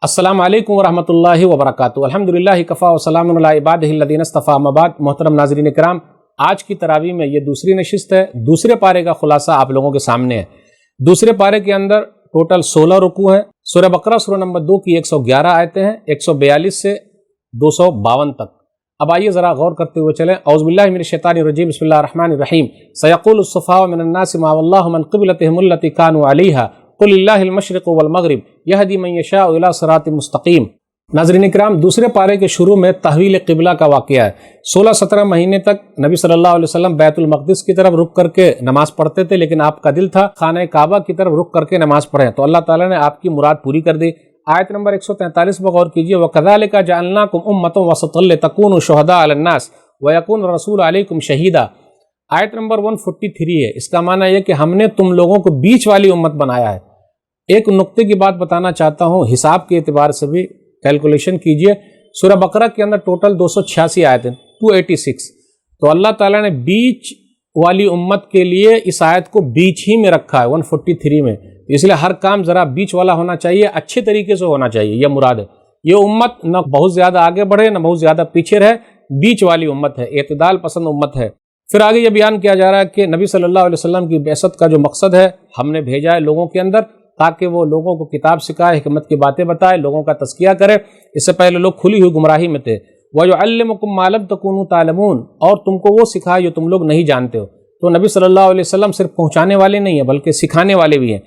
السلام علیکم ورحمۃ اللہ وبرکاتہ۔ الحمدللہ کفا وسلام علی عبادہ الذین اصطفیٰ، اما بعد۔ محترم ناظرین کرام، آج کی تراویح میں یہ دوسری نشست ہے۔ دوسرے پارے کا خلاصہ آپ لوگوں کے سامنے ہے۔ دوسرے پارے کے اندر ٹوٹل 16 رکوع ہیں۔ سورہ بقرہ سورہ نمبر 2 کی 111 آیتیں ہیں، 142 سے 252 تک۔ اب آئیے ذرا غور کرتے ہوئے چلیں۔ اعوذ باللہ من الشیطان الرجیم، بسم اللہ الرحمن الرحیم۔ سیقول السفہاء من الناس ما واللہ من قبلتہم التی کانوا علیہا قل اللہ المشرق والمغرب یہدی من یشاء الی صراط مستقیم۔ ناظرین اکرام، دوسرے پارے کے شروع میں تحویل قبلہ کا واقعہ ہے۔ 16-17 مہینے تک نبی صلی اللہ علیہ وسلم بیت المقدس کی طرف رخ کر کے نماز پڑھتے تھے، لیکن آپ کا دل تھا خانہ کعبہ کی طرف رخ کر کے نماز پڑھیں، تو اللہ تعالیٰ نے آپ کی مراد پوری کر دی۔ آیت نمبر 143 پر غور کیجیے، وَكَذَلِكَ جَعَلْنَاكُمْ أُمَّةً وَسَطًا لِتَكُونُوا شُهَدَاءَ عَلَى النَّاسِ وَيَكُونَ الرَّسُولُ عَلَيْكُمْ شَهِيدًا۔ آیت نمبر 143 ہے، اس کا معنی یہ کہ ہم نے تم لوگوں کو بیچ والی امت بنایا ہے۔ ایک نقطے کی بات بتانا چاہتا ہوں، حساب کے اعتبار سے بھی کیلکولیشن کیجئے۔ سورہ بقرہ کے اندر ٹوٹل 286 آیتیں، 286، تو اللہ تعالیٰ نے بیچ والی امت کے لیے اس آیت کو بیچ ہی میں رکھا ہے 143 میں، اس لیے ہر کام ذرا بیچ والا ہونا چاہیے، اچھے طریقے سے ہونا چاہیے، یہ مراد ہے۔ یہ امت نہ بہت زیادہ آگے بڑھے نہ بہت زیادہ پیچھے رہے، بیچ والی امت ہے، اعتدال پسند امت ہے۔ پھر آگے یہ بیان کیا جا رہا ہے کہ نبی صلی اللہ علیہ وسلم کی بعثت کا جو مقصد ہے، ہم نے بھیجا ہے لوگوں کے اندر تاکہ وہ لوگوں کو کتاب سکھائے، حکمت کی باتیں بتائے، لوگوں کا تزکیہ کرے۔ اس سے پہلے لوگ کھلی ہوئی گمراہی میں تھے۔ وَيُعَلِّمُكُم مَّا لَمْ تَكُونُوا تَعْلَمُونَ، اور تم کو وہ سکھائے جو تم لوگ نہیں جانتے ہو۔ تو نبی صلی اللہ علیہ وسلم صرف پہنچانے والے نہیں ہیں بلکہ سکھانے والے بھی ہیں۔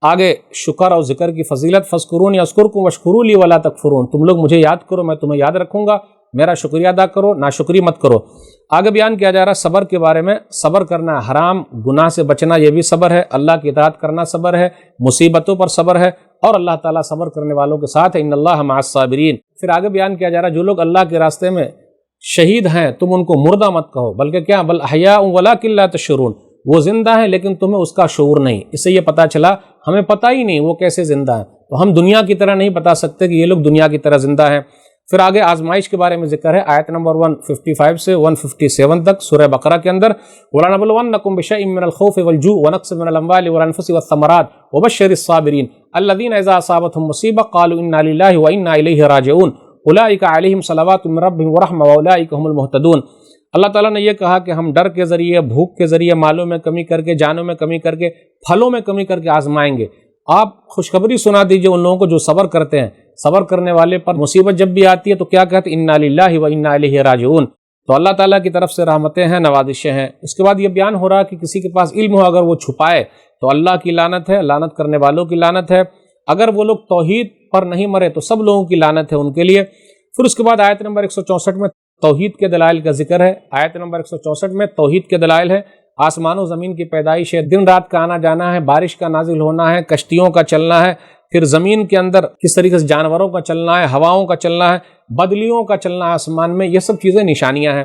آگے شکر اور ذکر کی فضیلت، فاذکرونی اذکرکم واشکروا لی ولا تکفرون، تم لوگ مجھے یاد کرو میں تمہیں یاد رکھوں گا، میرا شکریہ ادا کرو، ناشکری مت کرو۔ آگے بیان کیا جا رہا ہے صبر کے بارے میں۔ صبر کرنا، حرام گناہ سے بچنا، یہ بھی صبر ہے۔ اللہ کی اطاعت کرنا صبر ہے، مصیبتوں پر صبر ہے، اور اللہ تعالیٰ صبر کرنے والوں کے ساتھ ہے، ان اللہ مع الصابرین۔ پھر آگے بیان کیا جا رہا ہے جو لوگ اللہ کے راستے میں شہید ہیں تم ان کو مردہ مت کہو، بلکہ کیا بل احیاء ولکن لا تشعرون، وہ زندہ ہیں لیکن تمہیں اس کا شعور نہیں۔ اس سے یہ پتہ چلا ہمیں پتہ ہی نہیں وہ کیسے زندہ ہیں، تو ہم دنیا کی طرح نہیں بتا سکتے کہ یہ لوگ دنیا کی طرح زندہ ہیں۔ پھر آگے آزمائش کے بارے میں ذکر ہے، آیت نمبر 155 سے 157 تک سورہ بقرہ کے اندر، وَلَنَبْلُوَنَّكُمْ بِشَيْءٍ مِّنَ الْخَوْفِ وَالْجُوعِ وَنَقْصٍ مِّنَ الْأَمْوَالِ وَالْأَنفُسِ وَالثَّمَرَاتِ وَبَشِّرِ الصَّابِرِينَ الَّذِينَ إِذَا أَصَابَتْهُم مُّصِيبَةٌ قَالُوا إِنَّا لِلَّهِ وَإِنَّا إِلَيْهِ رَاجِعُونَ أُولَٰئِكَ عَلَيْهِمْ صَلَوَاتٌ مِّن رَّبِّهِمْ وَرَحْمَةٌ وَأُولَٰئِكَ هُمُ الْمُهْتَدُونَ۔ اللہ تعالیٰ نے یہ کہا کہ ہم ڈر کے ذریعے، بھوک کے ذریعے، مالوں میں کمی کر کے، جانوں میں کمی کر کے، پھلوں میں کمی کر کے آزمائیں گے۔ آپ خوشخبری سنا دیجئے ان لوگوں کو جو صبر کرتے ہیں۔ صبر کرنے والے پر مصیبت جب بھی آتی ہے تو کیا کہتے ہیں؟ انا للہ و انا الیہ راجعون۔ تو اللہ تعالیٰ کی طرف سے رحمتیں ہیں، نوازشیں ہیں۔ اس کے بعد یہ بیان ہو رہا ہے کہ کسی کے پاس علم ہو اگر وہ چھپائے تو اللہ کی لعنت ہے، لعنت کرنے والوں کی لعنت ہے۔ اگر وہ لوگ توحید پر نہیں مرے تو سب لوگوں کی لعنت ہے ان کے لیے۔ پھر اس کے بعد آیت نمبر 164 میں توحید کے دلائل کا ذکر ہے۔ آیت نمبر 164 میں توحید کے دلائل ہے۔ آسمان و زمین کی پیدائش ہے، دن رات کا آنا جانا ہے، بارش کا نازل ہونا ہے، کشتیوں کا چلنا ہے، پھر زمین کے اندر کس طریقے سے جانوروں کا چلنا ہے، ہواؤں کا چلنا ہے، بدلیوں کا چلنا ہے آسمان میں، یہ سب چیزیں نشانیاں ہیں۔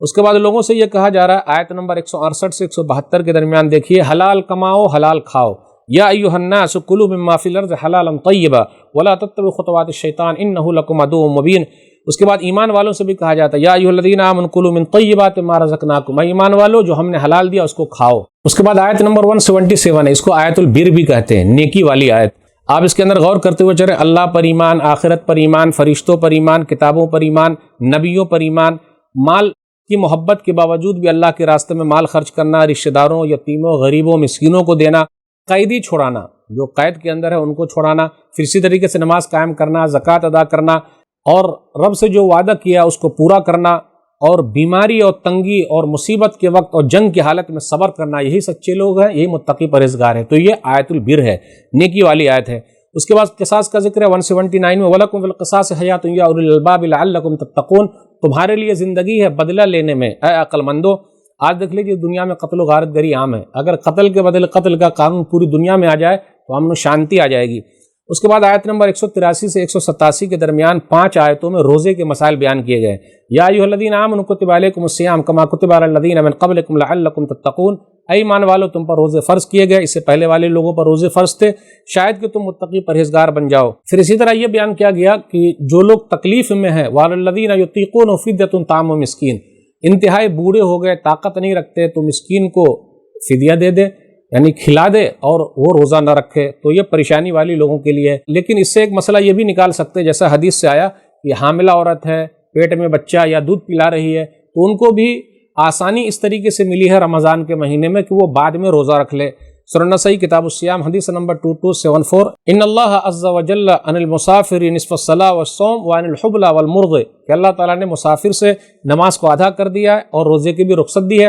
اس کے بعد لوگوں سے یہ کہا جا رہا ہے، آیت نمبر 168 سے 172 کے درمیان دیکھیے، حلال کماؤ حلال کھاؤ، یا ایھا الناس کلوا مما فی الارض حلالا طیبا ولا تتبعوا خطوات الشیطان انہ لکم عدو مبین۔ اس کے بعد ایمان والوں سے بھی کہا جاتا ہے، یا ایھا الذین آمنوا کلوا من طیبات ما رزقناکم، ایمان والو جو ہم نے حلال دیا اس کو کھاؤ۔ اس کے بعد آیت نمبر 177 ہے، اس کو آیت البر بھی کہتے ہیں، نیکی والی آیت۔ آپ اس کے اندر غور کرتے ہوئے چلیں، اللہ پر ایمان، آخرت پر ایمان، فرشتوں پر ایمان، کتابوں پر ایمان، نبیوں پر ایمان، مال کی محبت کے باوجود بھی اللہ کے راستے میں مال خرچ کرنا، رشتہ داروں، یتیموں، غریبوں، مسکینوں کو دینا، قیدی چھڑانا، جو قید کے اندر ہے ان کو چھڑانا، پھر اسی طریقے سے نماز قائم کرنا، زکوٰۃ ادا کرنا، اور رب سے جو وعدہ کیا اس کو پورا کرنا، اور بیماری اور تنگی اور مصیبت کے وقت اور جنگ کی حالت میں صبر کرنا، یہی سچے لوگ ہیں، یہی متقی پرہیزگار ہیں۔ تو یہ آیت البر ہے، نیکی والی آیت ہے۔ اس کے بعد قصاص کا ذکر ہے 179 میں، وَلَكُمْ فِي الْقِصَاصِ حَيَاةٌ يَا أُولِي الْأَلْبَابِ لَعَلَّكُمْ تَتَّقُونَ، تمہارے لیے زندگی ہے بدلہ لینے میں اے عقل مندو۔ آج دیکھ لیجیے دنیا میں قتل و غارت گری عام ہے، اگر قتل کے بدلے قتل کا قانون پوری دنیا میں آ جائے تو امن و شانتی آ جائے گی۔ اس کے بعد آیت نمبر 183 سے 187 کے درمیان 5 آیتوں میں روزے کے مسائل بیان کیے گئے۔ یا ایھا الذین آمنوا کتب علیکم الصیام کما کتب علی الذین من قبلکم لعلکم تتقون، اے ایمان والو تم پر روزے فرض کیے گئے، اس سے پہلے والے لوگوں پر روزے فرض تھے شاید کہ تم متقی پرہیزگار بن جاؤ۔ پھر اسی طرح یہ بیان کیا گیا کہ جو لوگ تکلیف میں ہیں، وعلی الذین یطیقون فدیۃ طعام مسکین، انتہائی بوڑھے ہو گئے، طاقت نہیں رکھتے تو مسکین کو فدیہ دے دے، یعنی کھلا دے اور وہ روزہ نہ رکھے، تو یہ پریشانی والی لوگوں کے لیے ہے۔ لیکن اس سے ایک مسئلہ یہ بھی نکال سکتے، جیسا حدیث سے آیا کہ حاملہ عورت ہے، پیٹ میں بچہ یا دودھ پلا رہی ہے، تو ان کو بھی آسانی اس طریقے سے ملی ہے رمضان کے مہینے میں کہ وہ بعد میں روزہ رکھ لے۔ سنن نسائی کتاب الصیام حدیث نمبر 2274، ان اللہ عز وجل عن المسافر نصف الصلاۃ والصوم وعن الحبلى والمرضع، کہ اللہ تعالیٰ نے مسافر سے نماز کو آدھا کر دیا ہے اور روزے کی بھی رخصت دی ہے،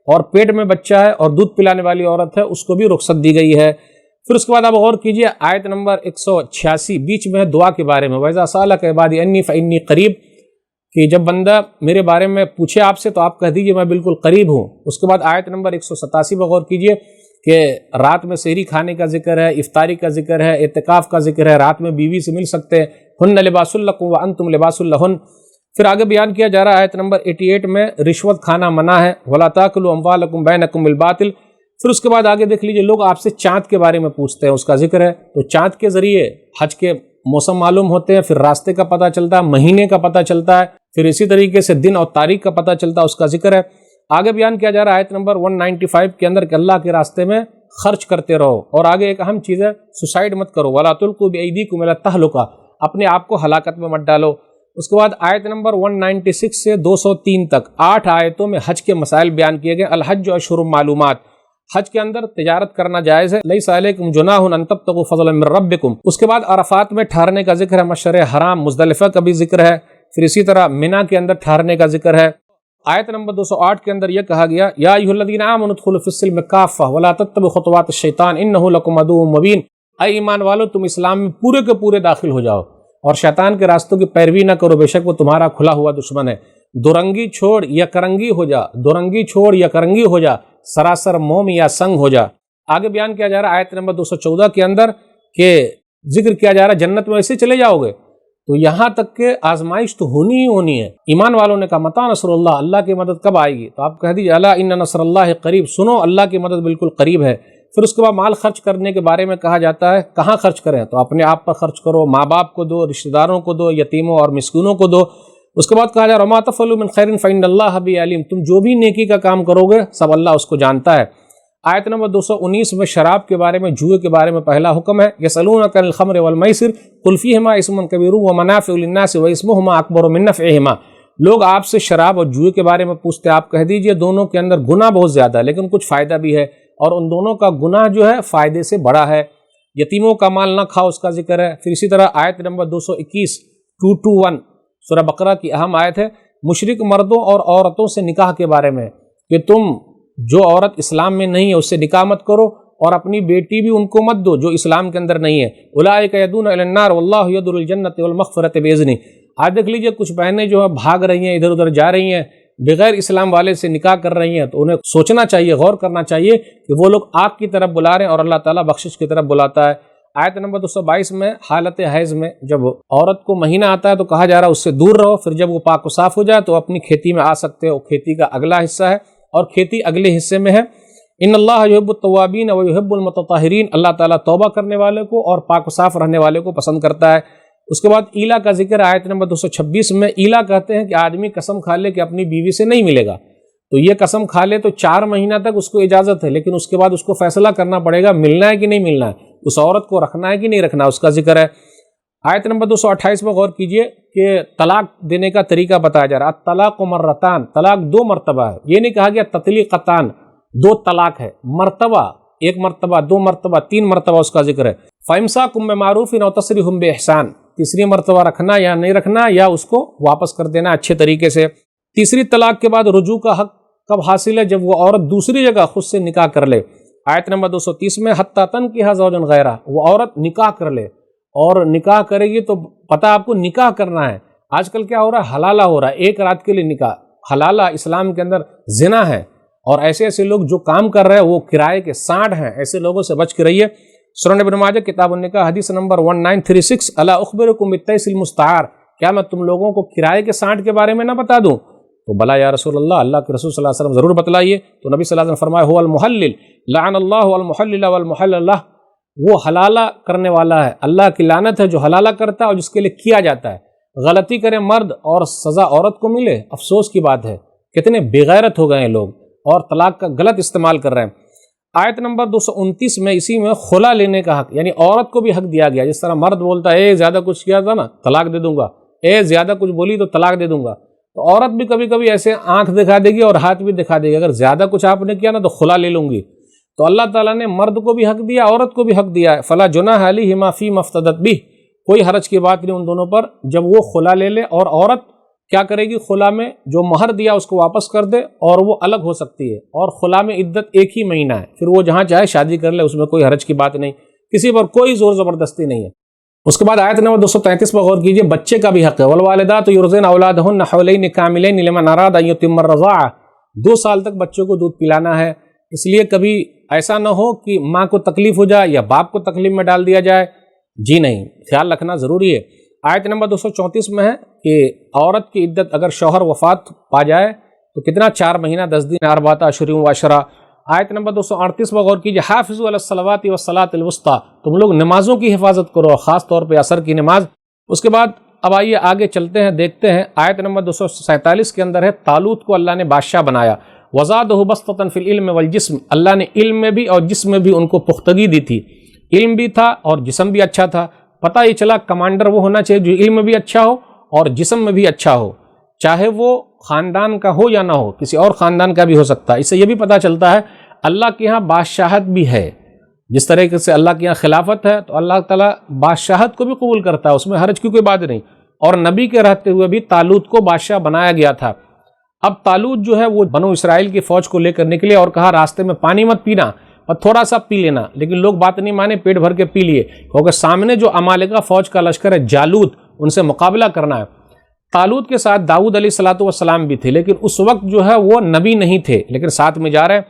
اور پیٹ میں بچہ ہے اور دودھ پلانے والی عورت ہے اس کو بھی رخصت دی گئی ہے۔ پھر اس کے بعد آپ غور کیجئے آیت نمبر 186 بیچ میں ہے دعا کے بارے میں، وَإِذَا سَأَلَكَ عِبَادِي عَنِّي فَإِنِّي قَرِيبٌ، کہ جب بندہ میرے بارے میں پوچھے آپ سے تو آپ کہہ دیجئے میں بالکل قریب ہوں۔ اس کے بعد آیت نمبر 187 پر غور کیجئے کہ رات میں سحری کھانے کا ذکر ہے، افطاری کا ذکر ہے، اعتکاف کا ذکر ہے، رات میں بیوی سے مل سکتے ہیں، ہن لباس لکم وانتم لباس لہن۔ پھر آگے بیان کیا جا رہا ہے آیت نمبر 88 میں رشوت کھانا منع ہے، ولا تاکلوا اموالکم بینکم بالباطل۔ پھر اس کے بعد آگے دیکھ لیجئے لوگ آپ سے چاند کے بارے میں پوچھتے ہیں، اس کا ذکر ہے، تو چاند کے ذریعے حج کے موسم معلوم ہوتے ہیں، پھر راستے کا پتہ چلتا ہے، مہینے کا پتہ چلتا ہے، پھر اسی طریقے سے دن اور تاریخ کا پتہ چلتا ہے، اس کا ذکر ہے۔ آگے بیان کیا جا رہا ہے آیت نمبر 195 کے اندر کہ اللہ کے راستے میں خرچ کرتے رہو، اور آگے ایک اہم چیز ہے سوسائڈ مت کرو، ولا تلقوا بایدیکم الی التہلکہ، اپنے آپ کو ہلاکت میں مت ڈالو۔ اس کے بعد آیت نمبر 196 سے 203 تک 8 آیتوں میں حج کے مسائل بیان کیے گئے۔ الحج اشہر معلومات، حج کے اندر تجارت کرنا جائز ہے، لیس علیکم جناح ان تبتغوا فضلا من ربکم۔ اس کے بعد عرفات میں ٹھہرنے کا ذکر ہے، مشعر حرام مزدلفہ کا بھی ذکر ہے، پھر اسی طرح منی کے اندر ٹھہرنے کا ذکر ہے۔ آیت نمبر 208 کے اندر یہ کہا گیا یا ایھا الذین آمنوا ادخلوا فی السلم کافہ ولا تتبعوا خطوات الشیطان انہ لکم عدو مبین، اے ایمان والو تم اسلام میں پورے کے پورے داخل ہو جاؤ اور شیطان کے راستوں کی پیروی نہ کرو، بے شک وہ تمہارا کھلا ہوا دشمن ہے۔ دورنگی چھوڑ یا کرنگی ہو جا، دورنگی چھوڑ یا کرنگی ہو جا، سراسر موم یا سنگ ہو جا۔ آگے بیان کیا جا رہا ہے آیت نمبر 214 کے اندر کہ ذکر کیا جا رہا ہے جنت میں ایسے چلے جاؤ گے، تو یہاں تک کہ آزمائش تو ہونی ہی ہونی ہے۔ ایمان والوں نے کہا متى نصر اللہ، اللہ کی مدد کب آئے گی؟ تو آپ کہہ دیجیے الا ان نصر اللہ قریب، سنو اللہ کی مدد بالکل قریب ہے۔ پھر اس کے بعد مال خرچ کرنے کے بارے میں کہا جاتا ہے کہاں خرچ کریں، تو اپنے آپ پر خرچ کرو، ماں باپ کو دو، رشتہ داروں کو دو، یتیموں اور مسکینوں کو دو۔ اس کے بعد کہا جا رہا وما تفعلوا من خیر فإن اللہ بہ علیم، تم جو بھی نیکی کا کام کرو گے سب اللہ اس کو جانتا ہے۔ آیت نمبر 219 میں شراب کے بارے میں، جوئے کے بارے میں پہلا حکم ہے یسألونک عن الخمر والمیسر قل فیہما اسم کبیر ومنافع للناس واسمہما اکبر من نفعہما، لوگ آپ سے شراب اور جوئے کے بارے میں پوچھتے ہیں، آپ کہہ دیجئے دونوں کے اندر گناہ بہت زیادہ ہے لیکن کچھ فائدہ بھی ہے، اور ان دونوں کا گناہ جو ہے فائدے سے بڑا ہے۔ یتیموں کا مال نہ کھاؤ، اس کا ذکر ہے۔ پھر اسی طرح آیت نمبر 221 221 سورہ بقرہ کی اہم آیت ہے مشرک مردوں اور عورتوں سے نکاح کے بارے میں، کہ تم جو عورت اسلام میں نہیں ہے اس سے نکاح مت کرو، اور اپنی بیٹی بھی ان کو مت دو جو اسلام کے اندر نہیں ہے۔ اولئک یدعون الی النار واللہ یدعو الی الجنۃ والمغفرۃ باذنہ۔ آج دیکھ لیجئے کچھ بہنیں جو ہے بھاگ رہی ہیں، ادھر ادھر جا رہی ہیں، بغیر اسلام والے سے نکاح کر رہی ہیں، تو انہیں سوچنا چاہیے، غور کرنا چاہیے کہ وہ لوگ آگ کی طرف بلا رہے ہیں اور اللہ تعالیٰ بخشش کی طرف بلاتا ہے۔ آیت نمبر 222 میں حالت حیض میں جب عورت کو مہینہ آتا ہے تو کہا جا رہا ہے اس سے دور رہو، پھر جب وہ پاک و صاف ہو جائے تو اپنی کھیتی میں آ سکتے ہو، کھیتی کا اگلا حصہ ہے اور کھیتی اگلے حصے میں ہے۔ ان اللہ یحب التوابین ویحب المتطہرین، اللہ تعالیٰ توبہ کرنے والے کو اور پاک و صاف رہنے والے کو پسند کرتا ہے۔ اس کے بعد ایلا کا ذکر آیت نمبر 226 میں، ایلا کہتے ہیں کہ آدمی قسم کھا لے کہ اپنی بیوی سے نہیں ملے گا، تو یہ قسم کھا لے تو 4 مہینہ تک اس کو اجازت ہے، لیکن اس کے بعد اس کو فیصلہ کرنا پڑے گا ملنا ہے کہ نہیں ملنا ہے، اس عورت کو رکھنا ہے کہ نہیں رکھنا، اس کا ذکر ہے۔ آیت نمبر 228 میں غور کیجئے کہ طلاق دینے کا طریقہ بتایا جا رہا ہے، الطلاق مرتان، طلاق 2 مرتبہ ہے، یہ نہیں کہا گیا تطلیقتان، 2 طلاق ہے، مرتبہ 1 مرتبہ 2 مرتبہ 3 مرتبہ اس کا ذکر ہے۔ فَإِمْسَاكٌ بِمَعْرُوفٍ أَوْ تَسْرِيحٌ بِإِحْسَانٍ، تیسری مرتبہ رکھنا یا نہیں رکھنا یا اس کو واپس کر دینا اچھے طریقے سے۔ تیسری طلاق کے بعد رجوع کا حق کب حاصل ہے؟ جب وہ عورت دوسری جگہ خود سے نکاح کر لے۔ آیت نمبر 230 میں حتیٰ تنکح زوجا غیرہ، وہ عورت نکاح کر لے، اور نکاح کرے گی تو پتہ آپ کو نکاح کرنا ہے۔ آج کل کیا ہو رہا ہے، حلالہ ہو رہا ہے، 1 رات کے لیے نکاح، حلالہ اسلام کے اندر زنا ہے، اور ایسے لوگ جو کام کر رہے ہیں وہ کرائے کے سانڈ ہیں، ایسے لوگوں سے بچ کے رہیے۔ سنن ابن ماجہ کتاب النکاح حدیث نمبر 1936 الا اخبرکم بالتیس المستعار، کیا میں تم لوگوں کو کرائے کے سانڈ کے بارے میں نہ بتا دوں؟ تو بلا یا رسول اللہ، اللہ کے رسول صلی اللہ علیہ وسلم ضرور بتلائیے۔ تو نبی صلی اللہ علیہ وسلم فرمایا هو المحلل لعن اللہ المحلل والمحلل له، وہ حلالہ کرنے والا ہے، اللہ کی لعنت ہے جو حلالہ کرتا ہے اور جس کے لیے کیا جاتا ہے۔ غلطی کرے مرد اور سزا عورت کو ملے، افسوس کی بات ہے، کتنے بے غیرت ہو گئے ہیں لوگ اور طلاق کا غلط استعمال کر رہے ہیں۔ آیت نمبر 229 میں اسی میں خلا لینے کا حق، یعنی عورت کو بھی حق دیا گیا. جس طرح مرد بولتا ہے زیادہ کچھ کیا تھا نا طلاق دے دوں گا، زیادہ کچھ بولی تو طلاق دے دوں گا، تو عورت بھی کبھی کبھی ایسے آنکھ دکھا دے گی اور ہاتھ بھی دکھا دے گی، اگر زیادہ کچھ آپ نے کیا نا تو خلا لے لوں گی. تو اللہ تعالیٰ نے مرد کو بھی حق دیا، عورت کو بھی حق دیا ہے. فلا جناح علیہما فیما افتدت بہ، کوئی حرج کی بات نہیں ان دونوں پر جب وہ خلا لے لے. اور عورت کیا کرے گی؟ خلا میں جو مہر دیا اس کو واپس کر دے اور وہ الگ ہو سکتی ہے. اور خلا میں عدت ایک ہی مہینہ ہے، پھر وہ جہاں چاہے شادی کر لے، اس میں کوئی حرج کی بات نہیں، کسی پر کوئی زور زبردستی نہیں ہے. اس کے بعد آیت نمبر 233 پر غور کیجئے، بچے کا بھی حق ہے. والوالدات یرضعن اولادہن حولین کاملین لمن اراد ان یتم الرضاعہ، 2 سال تک بچوں کو دودھ پلانا ہے. اس لیے کبھی ایسا نہ ہو کہ ماں کو تکلیف ہو جائے یا باپ کو تکلیف میں ڈال دیا جائے، جی نہیں، خیال رکھنا ضروری ہے. آیت نمبر 234 میں ہے کہ عورت کی عدت اگر شوہر وفات پا جائے تو کتنا؟ 4 مہینہ 10 دن 4 اشہر و عشرہ. آیت نمبر 238 پر غور کیجیے، حافظوا علی الصلوات والصلاۃ الوسطیٰ، تم لوگ نمازوں کی حفاظت کرو، خاص طور پہ عصر کی نماز. اس کے بعد اب آئیے آگے چلتے ہیں، دیکھتے ہیں آیت نمبر 247 کے اندر ہے طالوت کو اللہ نے بادشاہ بنایا. وزادہ بسطۃ فی العلم والجسم، اللہ نے علم میں بھی اور جسم میں بھی ان کو پختگی دی تھی، علم بھی تھا اور جسم بھی اچھا تھا. پتہ یہ چلا کمانڈر وہ ہونا چاہیے جو علم میں بھی اچھا ہو اور جسم میں بھی اچھا ہو، چاہے وہ خاندان کا ہو یا نہ ہو، کسی اور خاندان کا بھی ہو سکتا ہے. اس سے یہ بھی پتہ چلتا ہے اللہ کے ہاں بادشاہت بھی ہے. جس طریقے سے اللہ کے یہاں خلافت ہے تو اللہ تعالیٰ بادشاہت کو بھی قبول کرتا ہے، اس میں حرج کی کوئی بات نہیں. اور نبی کے رہتے ہوئے بھی طالوت کو بادشاہ بنایا گیا تھا. اب طالوت جو ہے وہ بنو اسرائیل کی فوج کو لے کر نکلے اور کہا راستے میں پانی مت پینا اور تھوڑا سا پی لینا، لیکن لوگ بات نہیں مانے، پیٹ بھر کے پی لیے، کیونکہ سامنے جو عمالقہ فوج کا لشکر ہے جالوت، ان سے مقابلہ کرنا ہے. طالوت کے ساتھ داؤد علیہ الصلوۃ والسلام بھی تھے، لیکن اس وقت جو ہے وہ نبی نہیں تھے، لیکن ساتھ میں جا رہے.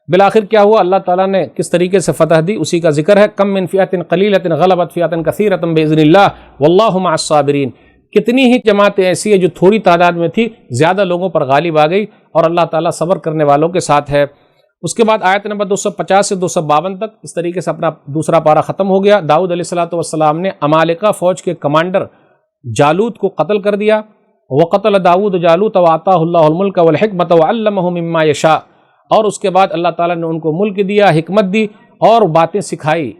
بالآخر کیا ہوا؟ اللہ تعالیٰ نے کس طریقے سے فتح دی اسی کا ذکر ہے. کم من فئۃ قلیلۃ غلبت فئۃ کثیرۃ باذن اللہ واللہ مع الصابرین. کتنی ہی جماعتیں ایسی ہیں جو تھوڑی تعداد میں تھی، زیادہ لوگوں پر غالب آ گئی اور اللہ تعالیٰ صبر کرنے والوں کے ساتھ ہے. اس کے بعد آیت نمبر 250 سے 252 تک اس طریقے سے اپنا دوسرا پارہ ختم ہو گیا. داؤد علیہ الصلوۃ والسلام نے عمالقہ فوج کے کمانڈر جالوت کو قتل کر دیا. وقتل داؤد جالوت وآتاہ اللہ الملک والحکمۃ وعلمہ مما یشاء، اور اس کے بعد اللہ تعالیٰ نے ان کو ملک دیا، حکمت دی اور باتیں سکھائی،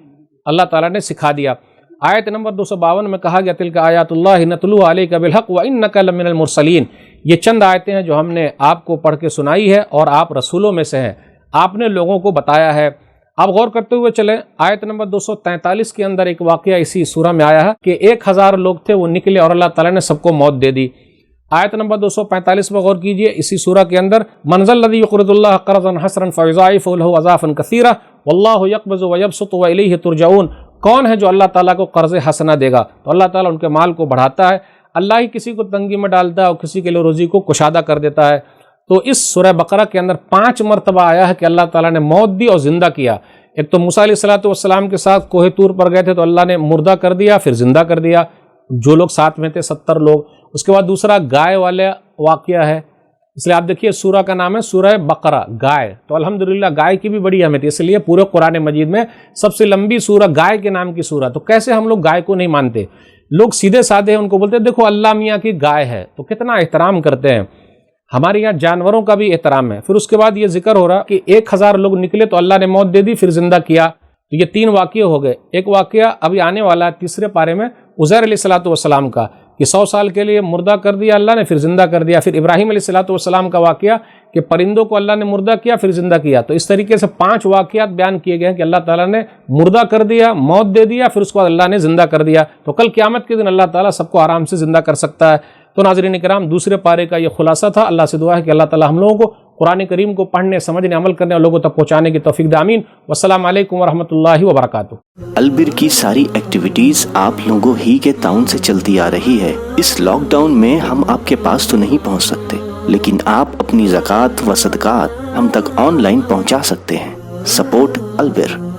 اللہ تعالیٰ نے سکھا دیا. آیت نمبر 252 میں کہا گیا تلک آیات اللہ نتلوها علیک بالحق وانک لمن المرسلین. یہ چند آیتیں ہیں جو ہم نے آپ کو پڑھ کے سنائی ہے اور آپ رسولوں میں سے ہیں، آپ نے لوگوں کو بتایا ہے. آپ غور کرتے ہوئے چلیں، آیت نمبر 243 کے اندر ایک واقعہ اسی سورہ میں آیا ہے کہ 1000 لوگ تھے، وہ نکلے اور اللہ تعالیٰ نے سب کو موت دے دی. آیت نمبر 245 پر غور کیجئے، اسی سورہ کے اندر من ذا الذی یقرض اللہ قرضا حسنا فیضاعفہ لہ اضعافا کثیرا واللہ یقبض ویبسط والیہ ترجعون. کون ہے جو اللہ تعالیٰ کو قرض حسنہ دے گا؟ تو اللہ تعالیٰ ان کے مال کو بڑھاتا ہے، اللہ ہی کسی کو تنگی میں ڈالتا ہے اور کسی کے لیے روزی کو کشادہ کر دیتا ہے. تو اس سورہ بقرہ کے اندر 5 مرتبہ آیا ہے کہ اللہ تعالیٰ نے موت دی اور زندہ کیا. ایک تو موسیٰ علیہ الصلوۃ والسلام کے ساتھ کوہ طور پر گئے تھے تو اللہ نے مردہ کر دیا، پھر زندہ کر دیا جو لوگ ساتھ میں تھے 70 لوگ. اس کے بعد دوسرا گائے والا واقعہ ہے، اس لیے آپ دیکھیے سورہ کا نام ہے سورہ بقرہ، گائے. تو الحمدللہ گائے کی بھی بڑی اہمیت ہے، اس لیے پورے قرآن مجید میں سب سے لمبی سورہ گائے کے نام کی سورہ. تو کیسے ہم لوگ گائے کو نہیں مانتے؟ لوگ سیدھے سادھے ہیں، ان کو بولتے ہیں دیکھو اللہ میاں کی گائے ہے، تو کتنا احترام کرتے ہیں. ہمارے یہاں جانوروں کا بھی احترام ہے. پھر اس کے بعد یہ ذکر ہو رہا کہ 1000 لوگ نکلے تو اللہ نے موت دے دی، پھر زندہ کیا. تو یہ 3 واقعے ہو گئے. ایک واقعہ ابھی آنے والا ہے تیسرے پارے میں عزیر علیہ الصلوۃ والسلام کا کہ 100 سال کے لیے مردہ کر دیا اللہ نے، پھر زندہ کر دیا. پھر ابراہیم علیہ الصلوۃ والسلام کا واقعہ کہ پرندوں کو اللہ نے مردہ کیا پھر زندہ کیا. تو اس طریقے سے 5 واقعات بیان کیے گئے ہیں کہ اللہ تعالیٰ نے مردہ کر دیا، موت دے دیا، پھر اس کے بعد اللہ نے زندہ کر دیا. تو کل قیامت کے دن اللہ تعالیٰ سب کو آرام سے زندہ کر سکتا ہے. تو ناظرین کرام، دوسرے پارے کا یہ خلاصہ تھا. اللہ سے دعا ہے کہ اللہ تعالیٰ ہم لوگوں کو قرآن کریم کو پڑھنے، سمجھنے، عمل کرنے اور لوگوں تک پہنچانے کی توفیق دے. آمین. والسلام علیکم ورحمۃ اللہ وبرکاتہ. البر کی ساری ایکٹیویٹیز آپ لوگوں ہی کے تعاون سے چلتی آ رہی ہے. اس لاک ڈاؤن میں ہم آپ کے پاس تو نہیں پہنچ سکتے، لیکن آپ اپنی زکوٰۃ و صدقات ہم تک آن لائن پہنچا سکتے ہیں. سپورٹ البر.